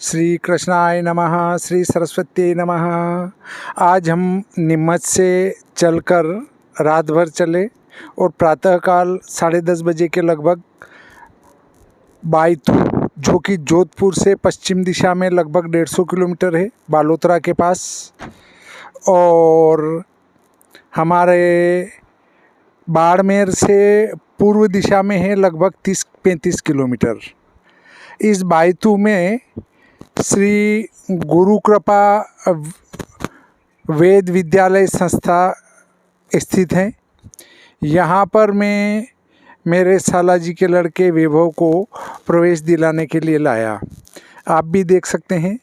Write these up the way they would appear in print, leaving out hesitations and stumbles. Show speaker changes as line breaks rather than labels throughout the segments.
श्री कृष्णाय नमः, श्री सरस्वती नमः। आज हम नीमच से चलकर रात भर चले और प्रातःकाल 10:30 बजे के लगभग बायतू, जो कि जोधपुर से पश्चिम दिशा में लगभग 150 किलोमीटर है, बालोतरा के पास, और हमारे बाड़मेर से पूर्व दिशा में है लगभग 30-35 किलोमीटर। इस बायतू में श्री गुरु कृपा वेद विद्यालय संस्था स्थित है। यहाँ पर मैं मेरे साला जी के लड़के वैभव को प्रवेश दिलाने के लिए लाया। आप भी देख सकते हैं,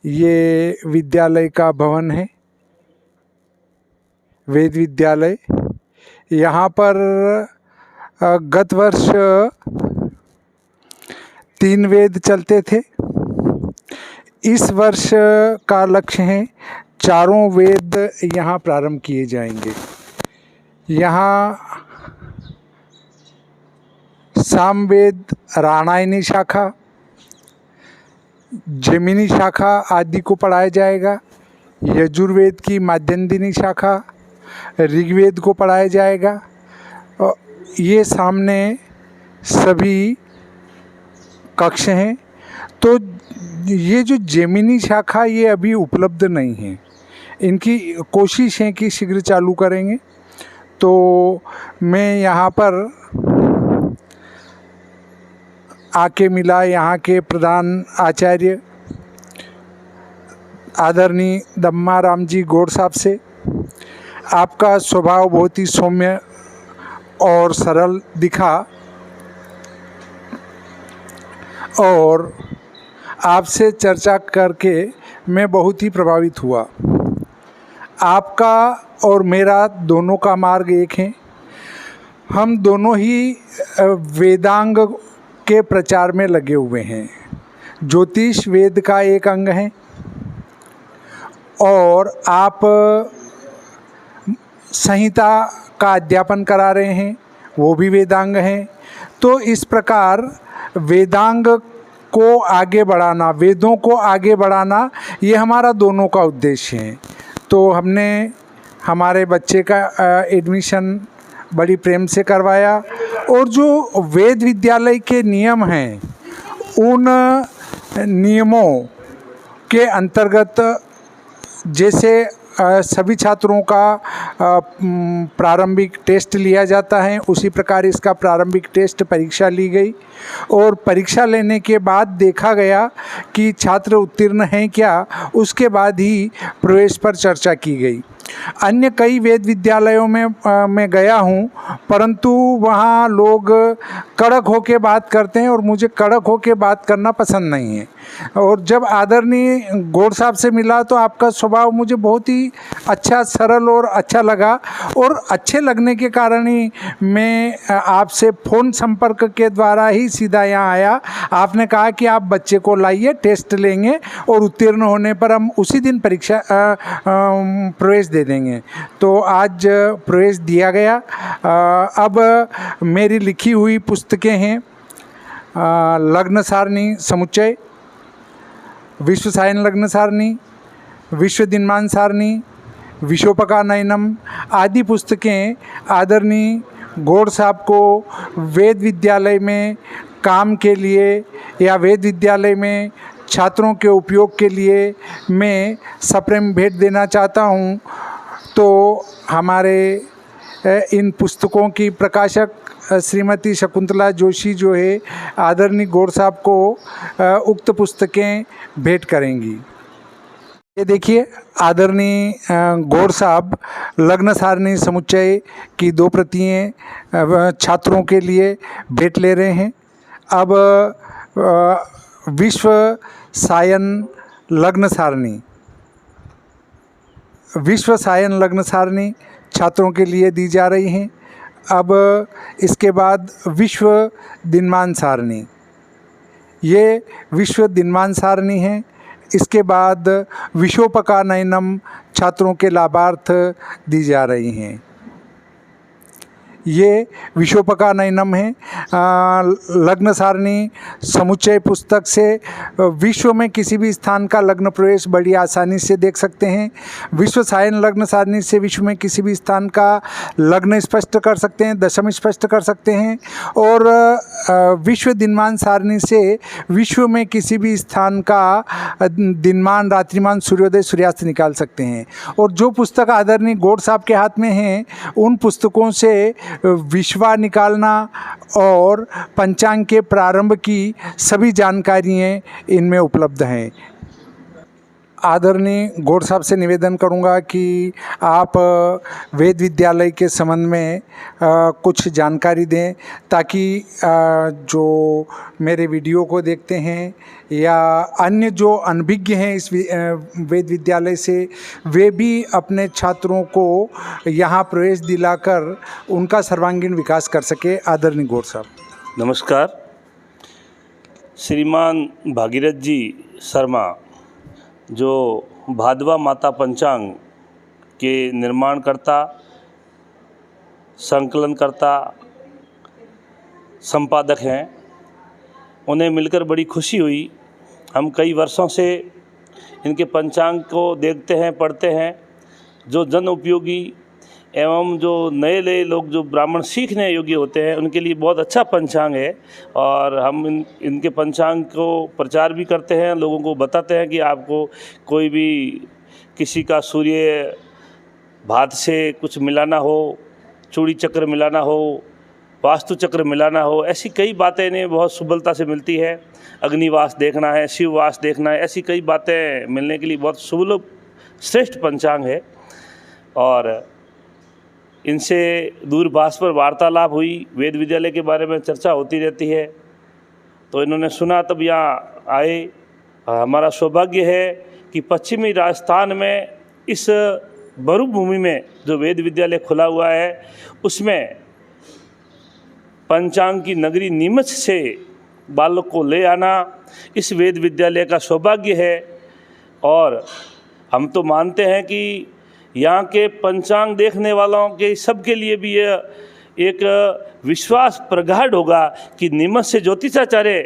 ये विद्यालय का भवन है, वेद विद्यालय। यहाँ पर गत वर्ष 3 वेद चलते थे। इस वर्ष का लक्ष्य है 4 वेद यहाँ प्रारंभ किए जाएंगे। यहाँ सामवेद, रामायणी शाखा, जैमिनी शाखा आदि को पढ़ाया जाएगा। यजुर्वेद की माध्यन्दिनी शाखा, ऋग्वेद को पढ़ाया जाएगा। और ये सामने सभी कक्ष हैं। तो ये जो जैमिनी शाखा, ये अभी उपलब्ध नहीं है। इनकी कोशिश है कि शीघ्र चालू करेंगे। तो मैं यहाँ पर आके मिला यहाँ के प्रधान आचार्य आदरणीय दम्मा राम जी गौड़ साहब से। आपका स्वभाव बहुत ही सौम्य और सरल दिखा और आपसे चर्चा करके मैं बहुत ही प्रभावित हुआ। आपका और मेरा दोनों का मार्ग एक है। हम दोनों ही वेदांग के प्रचार में लगे हुए हैं। ज्योतिष वेद का एक अंग है और आप संहिता का अध्यापन करा रहे हैं, वो भी वेदांग हैं। तो इस प्रकार वेदांग को आगे बढ़ाना, वेदों को आगे बढ़ाना, ये हमारा दोनों का उद्देश्य है। तो हमने हमारे बच्चे का एडमिशन बड़ी प्रेम से करवाया और जो वेद विद्यालय के नियम हैं, उन नियमों के अंतर्गत जैसे सभी छात्रों का प्रारंभिक टेस्ट लिया जाता है, उसी प्रकार इसका प्रारंभिक टेस्ट परीक्षा ली गई और परीक्षा लेने के बाद देखा गया कि छात्र उत्तीर्ण हैं क्या, उसके बाद ही प्रवेश पर चर्चा की गई। अन्य कई वेद विद्यालयों में मैं गया हूँ, परंतु वहाँ लोग कड़क होके बात करते हैं और मुझे कड़क होके बात करना पसंद नहीं है। और जब आदरणीय गौड़ साहब से मिला तो आपका स्वभाव मुझे बहुत ही अच्छा, सरल और अच्छा लगा। और अच्छे लगने के कारण ही मैं आपसे फ़ोन संपर्क के द्वारा ही सीधा यहाँ आया। आपने कहा कि आप बच्चे को लाइए, टेस्ट लेंगे और उत्तीर्ण होने पर हम उसी दिन परीक्षा प्रवेश दे देंगे। तो आज प्रवेश दिया गया। अब मेरी लिखी हुई पुस्तकें हैं लग्न सारणी समुच्चय, विश्व सायन लग्न सारणी, विश्व दिनमान सारणी, विशोपकानयनम आदि पुस्तकें आदरणीय गौड़ साहब को वेद विद्यालय में काम के लिए या वेद विद्यालय में छात्रों के उपयोग के लिए मैं सप्रेम भेंट देना चाहता हूँ। तो हमारे इन पुस्तकों की प्रकाशक श्रीमती शकुंतला जोशी जो है, आदरणीय गौड़ साहब को उक्त पुस्तकें भेंट करेंगी। ये देखिए, आदरणीय गौड़ साहब लग्न सारणी समुच्चय की 2 प्रतियां छात्रों के लिए भेंट ले रहे हैं। अब विश्व सायन लग्न सारणी, विश्व सायन लग्न सारणी छात्रों के लिए दी जा रही हैं। अब इसके बाद विश्व दिनमान सारणी, ये विश्व दिनमान सारणी है। इसके बाद विशोपकानयनम छात्रों के लाभार्थ दी जा रही हैं। ये विशोपकानयनम है। लग्न सारणी समुच्चय पुस्तक से विश्व में किसी भी स्थान का लग्न प्रवेश बड़ी आसानी से देख सकते हैं। विश्व सायन लग्न सारणी से विश्व में किसी भी स्थान का लग्न स्पष्ट कर सकते हैं, दशम स्पष्ट कर सकते हैं। और विश्व दिनमान सारणी से विश्व में किसी भी स्थान का दिनमान, रात्रिमान, सूर्योदय, सूर्यास्त निकाल सकते हैं। और जो पुस्तक आदरणीय गौड़ साहब के हाथ में हैं, उन पुस्तकों से विश्वा निकालना और पंचांग के प्रारंभ की सभी जानकारियाँ इनमें उपलब्ध हैं। आदरणीय गौड़ साहब से निवेदन करूंगा कि आप वेद विद्यालय के संबंध में कुछ जानकारी दें, ताकि जो मेरे वीडियो को देखते हैं या अन्य जो अनभिज्ञ हैं इस वेद विद्यालय से, वे भी अपने छात्रों को यहाँ प्रवेश दिलाकर उनका सर्वांगीण विकास कर सके। आदरणीय गौड़ साहब।
नमस्कार। श्रीमान भागीरथ जी शर्मा, जो भादवा माता पंचांग के निर्माणकर्ता, संकलनकर्ता, संपादक हैं, उन्हें मिलकर बड़ी खुशी हुई। हम कई वर्षों से इनके पंचांग को देखते हैं, पढ़ते हैं। जो जन उपयोगी एवं जो नए लोग जो ब्राह्मण सीखने योग्य होते हैं, उनके लिए बहुत अच्छा पंचांग है। और हम इनके पंचांग को प्रचार भी करते हैं, लोगों को बताते हैं कि आपको कोई भी किसी का सूर्य भात से कुछ मिलाना हो, चूड़ी चक्र मिलाना हो, वास्तु चक्र मिलाना हो, ऐसी कई बातें इन्हें बहुत सुलभता से मिलती है। अग्निवास देखना है, शिववास देखना है, ऐसी कई बातें मिलने के लिए बहुत सुलभ श्रेष्ठ पंचांग है। और इनसे दूरभाष पर वार्तालाप हुई, वेद विद्यालय के बारे में चर्चा होती रहती है, तो इन्होंने सुना तब यहाँ आए। हमारा सौभाग्य है कि पश्चिमी राजस्थान में इस मरुभूमि में जो वेद विद्यालय खुला हुआ है, उसमें पंचांग की नगरी नीमच से बालक को ले आना इस वेद विद्यालय का सौभाग्य है। और हम तो मानते हैं कि यहाँ के पंचांग देखने वालों के सबके लिए भी यह एक विश्वास प्रगाढ़ होगा कि नीमच से ज्योतिषाचार्य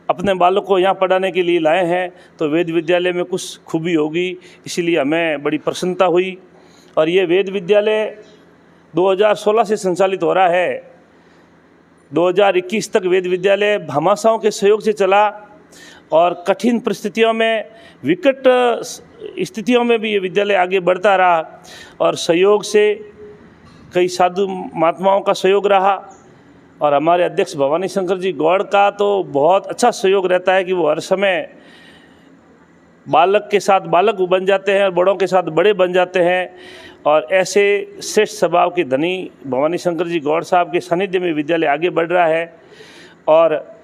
अपने बालक को यहाँ पढ़ाने के लिए लाए हैं, तो वेद विद्यालय में कुछ खूबी होगी। इसीलिए हमें बड़ी प्रसन्नता हुई। और ये वेद विद्यालय 2016 से संचालित हो रहा है। 2021 तक वेद विद्यालय भामाशाहों के सहयोग से चला और कठिन परिस्थितियों में, विकट स्थितियों में भी ये विद्यालय आगे बढ़ता रहा। और सहयोग से कई साधु महात्माओं का सहयोग रहा। और हमारे अध्यक्ष भवानी शंकर जी गौड़ का तो बहुत अच्छा सहयोग रहता है कि वो हर समय बालक के साथ बालक बन जाते हैं और बड़ों के साथ बड़े बन जाते हैं। और ऐसे श्रेष्ठ स्वभाव के धनी भवानी शंकर जी गौड़ साहब के सानिध्य में विद्यालय आगे बढ़ रहा है। और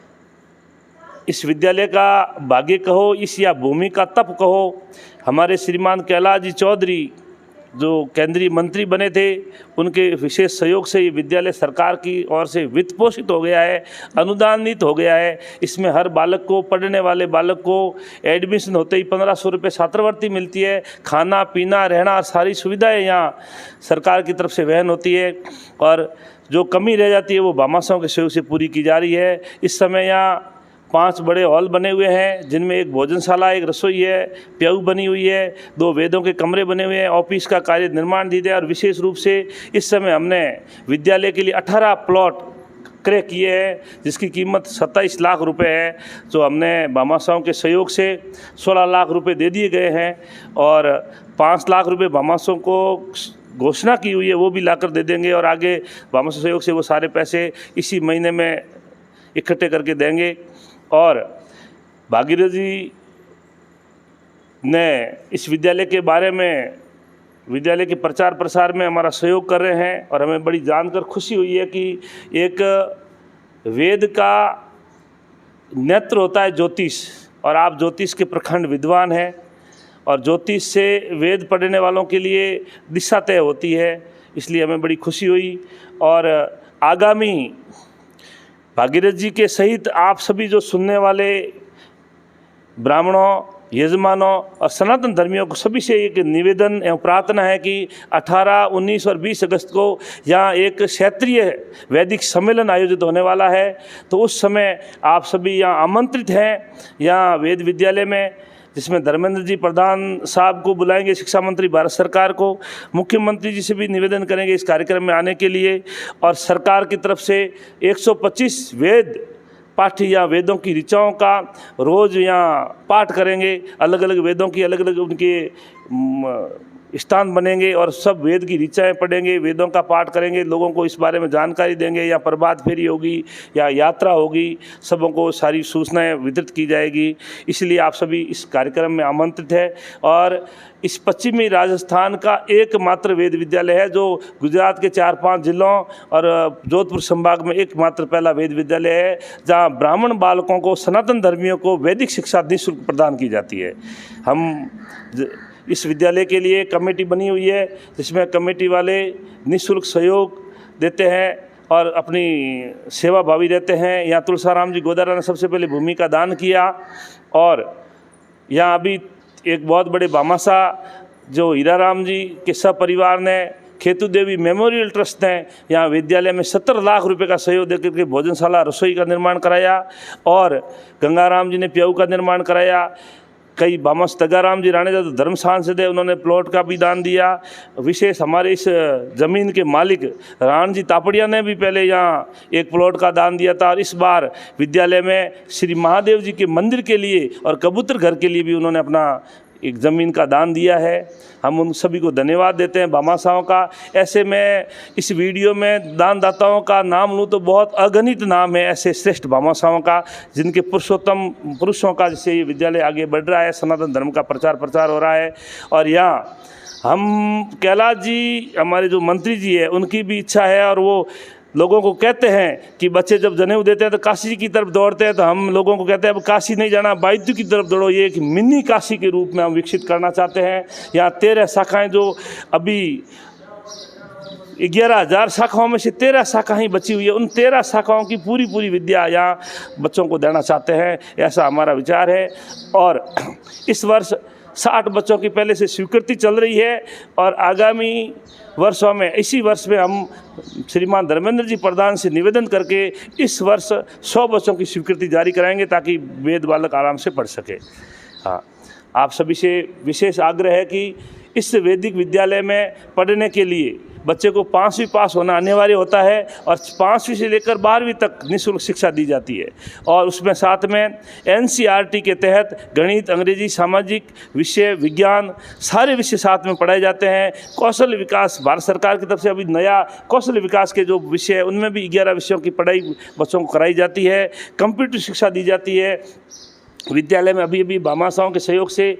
इस विद्यालय का भाग्य कहो, इस या भूमि का तप कहो, हमारे श्रीमान कैलाश जी चौधरी जो केंद्रीय मंत्री बने थे, उनके विशेष सहयोग से ये विद्यालय सरकार की ओर से वित्त पोषित हो गया है, अनुदानित हो गया है। इसमें हर बालक को, पढ़ने वाले बालक को एडमिशन होते ही 1500 रुपये छात्रवृत्ति मिलती है। खाना पीना रहना सारी सुविधाएं यहाँ सरकार की तरफ से वहन होती है। और जो कमी रह जाती है वो भामाशाहों के सहयोग से पूरी की जा रही है। इस समय यहाँ 5 बड़े हॉल बने हुए हैं, जिनमें एक भोजनशाला, एक रसोई है, प्याऊ बनी हुई है, 2 वेदों के कमरे बने हुए हैं, ऑफिस का कार्य निर्माण दी है। और विशेष रूप से इस समय हमने विद्यालय के लिए 18 प्लॉट क्रय किए हैं, जिसकी कीमत 27 लाख रुपए है, जो हमने भामाशाहों के सहयोग से 16 लाख रुपए दे दिए गए हैं। और 5 लाख रुपए भामाशाहों को घोषणा की हुई है, वो भी लाकर दे देंगे। और आगे भामाशाह सहयोग से वो सारे पैसे इसी महीने में इकट्ठे करके देंगे। और भागीरथ जी ने इस विद्यालय के बारे में, विद्यालय के प्रचार प्रसार में हमारा सहयोग कर रहे हैं। और हमें बड़ी जानकर खुशी हुई है कि एक वेद का नेत्र होता है ज्योतिष, और आप ज्योतिष के प्रखंड विद्वान हैं। और ज्योतिष से वेद पढ़ने वालों के लिए दिशा तय होती है, इसलिए हमें बड़ी खुशी हुई। और आगामी भागीरथ जी के सहित आप सभी जो सुनने वाले ब्राह्मणों यजमानों और सनातन धर्मियों को सभी से एक निवेदन एवं प्रार्थना है कि 18, 19 और 20 अगस्त को यहाँ एक क्षेत्रीय वैदिक सम्मेलन आयोजित होने वाला है। तो उस समय आप सभी यहाँ आमंत्रित हैं, यहाँ वेद विद्यालय में, जिसमें धर्मेंद्र जी प्रधान साहब को बुलाएंगे, शिक्षा मंत्री भारत सरकार को। मुख्यमंत्री जी से भी निवेदन करेंगे इस कार्यक्रम में आने के लिए। और सरकार की तरफ से 125 वेद पाठ्य या वेदों की ऋचाओं का रोज़ यहाँ पाठ करेंगे। अलग अलग वेदों की अलग अलग उनके स्थान बनेंगे और सब वेद की ऋचाएँ पढ़ेंगे, वेदों का पाठ करेंगे, लोगों को इस बारे में जानकारी देंगे। या प्रभात फेरी होगी या यात्रा होगी, सबों को सारी सूचनाएं वितरित की जाएगी। इसलिए आप सभी इस कार्यक्रम में आमंत्रित है। और इस पश्चिमी राजस्थान का एकमात्र वेद विद्यालय है जो गुजरात के 4-5 जिलों और जोधपुर संभाग में एकमात्र पहला वेद विद्यालय है जहाँ ब्राह्मण बालकों को, सनातन धर्मियों को वैदिक शिक्षा निःशुल्क प्रदान की जाती है। हम इस विद्यालय के लिए कमेटी बनी हुई है जिसमें कमेटी वाले निःशुल्क सहयोग देते हैं और अपनी सेवा भावी रहते हैं। यहाँ तुलसाराम जी गोदारा ने सबसे पहले भूमि का दान किया। और यहाँ अभी एक बहुत बड़े भामाशाह जो हीराराम जी के सब परिवार ने, खेतु देवी मेमोरियल ट्रस्ट ने यहाँ विद्यालय में 70 लाख रुपए का सहयोग देकर के भोजनशाला, रसोई का निर्माण कराया। और गंगाराम जी ने प्याऊ का निर्माण कराया। कई भामाश तगाराम जी राणेजा तो धर्म सांसद है, उन्होंने प्लॉट का भी दान दिया। विशेष हमारे इस ज़मीन के मालिक राण जी तापड़िया ने भी पहले यहाँ एक प्लॉट का दान दिया था। और इस बार विद्यालय में श्री महादेव जी के मंदिर के लिए और कबूतर घर के लिए भी उन्होंने अपना एक ज़मीन का दान दिया है। हम उन सभी को धन्यवाद देते हैं भामाशाहों का। ऐसे में इस वीडियो में दानदाताओं का नाम लूँ तो बहुत अगणित नाम है ऐसे श्रेष्ठ भामाशाहों का, जिनके पुरुषोत्तम पुरुषों का जिससे ये विद्यालय आगे बढ़ रहा है, सनातन धर्म का प्रचार हो रहा है। और यहाँ हम कैलाश जी हमारे जो मंत्री जी है उनकी भी इच्छा है और वो लोगों को कहते हैं कि बच्चे जब जनेऊ देते हैं तो काशी की तरफ दौड़ते हैं, तो हम लोगों को कहते हैं अब काशी नहीं जाना, बैद्य की तरफ दौड़ो। ये एक मिनी काशी के रूप में हम विकसित करना चाहते हैं। यहाँ 13 शाखाएं जो अभी 11,000 शाखाओं में से 13 शाखाएं बची हुई है, उन 13 शाखाओं की पूरी विद्या यहाँ बच्चों को देना चाहते हैं, ऐसा हमारा विचार है। और इस वर्ष 60 बच्चों की पहले से स्वीकृति चल रही है और आगामी वर्षों में, इसी वर्ष में हम श्रीमान धर्मेंद्र जी प्रधान से निवेदन करके इस वर्ष 100 बच्चों की स्वीकृति जारी कराएंगे ताकि वेद बालक आराम से पढ़ सके। हाँ, आप सभी से विशेष आग्रह है कि इस वैदिक विद्यालय में पढ़ने के लिए बच्चे को 5वीं पास होना अनिवार्य होता है और 5वीं से लेकर 12वीं तक निःशुल्क शिक्षा दी जाती है। और उसमें साथ में NCERT के तहत गणित, अंग्रेजी, सामाजिक विषय, विज्ञान सारे विषय साथ में पढ़ाए जाते हैं। कौशल विकास, भारत सरकार की तरफ से अभी नया कौशल विकास के जो विषय है उनमें भी 11 विषयों की पढ़ाई बच्चों को कराई जाती है। कंप्यूटर शिक्षा दी जाती है। विद्यालय में अभी भामाशाहों के सहयोग से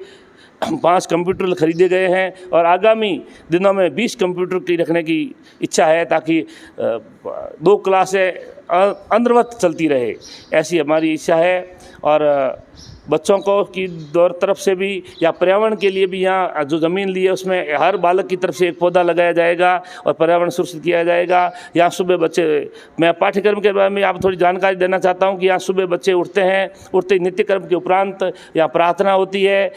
5 कंप्यूटर खरीदे गए हैं और आगामी दिनों में 20 कंप्यूटर की रखने की इच्छा है ताकि 2 क्लासें अंतर्वत चलती रहे, ऐसी हमारी इच्छा है। और बच्चों को की तरफ से भी या पर्यावरण के लिए भी यहाँ जो ज़मीन ली है उसमें हर बालक की तरफ से एक पौधा लगाया जाएगा और पर्यावरण सुरक्षित किया जाएगा। यहाँ सुबह बच्चे, मैं पाठ्यक्रम के बारे में आप थोड़ी जानकारी देना चाहता हूँ कि यहाँ सुबह बच्चे उठते हैं, उठते ही नित्यक्रम के उपरांत यहाँ प्रार्थना होती है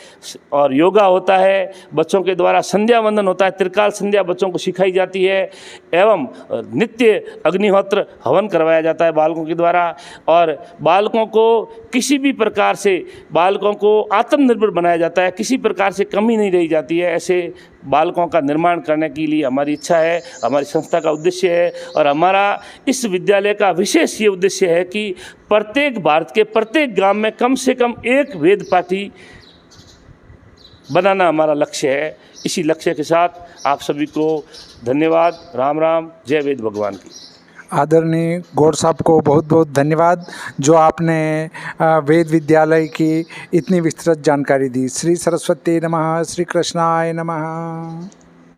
और योगा होता है। बच्चों के द्वारा संध्या वंदन होता है, त्रिकाल संध्या बच्चों को सिखाई जाती है एवं नित्य अग्निहोत्र हवन करवाया जाता है बालकों के द्वारा। और बालकों को किसी भी प्रकार से बालकों को आत्मनिर्भर बनाया जाता है, किसी प्रकार से कमी नहीं रही जाती है। ऐसे बालकों का निर्माण करने के लिए हमारी इच्छा है, हमारी संस्था का उद्देश्य है। और हमारा इस विद्यालय का विशेष ये उद्देश्य है कि प्रत्येक भारत के प्रत्येक गांव में कम से कम एक वेद पाठी बनाना हमारा लक्ष्य है। इसी लक्ष्य के साथ आप सभी को धन्यवाद। राम राम, जय वेद भगवान की।
आदरणीय गौड़ साहब को बहुत बहुत धन्यवाद जो आपने वेद विद्यालय की इतनी विस्तृत जानकारी दी। श्री सरस्वती नमः, श्री कृष्णाय नमः।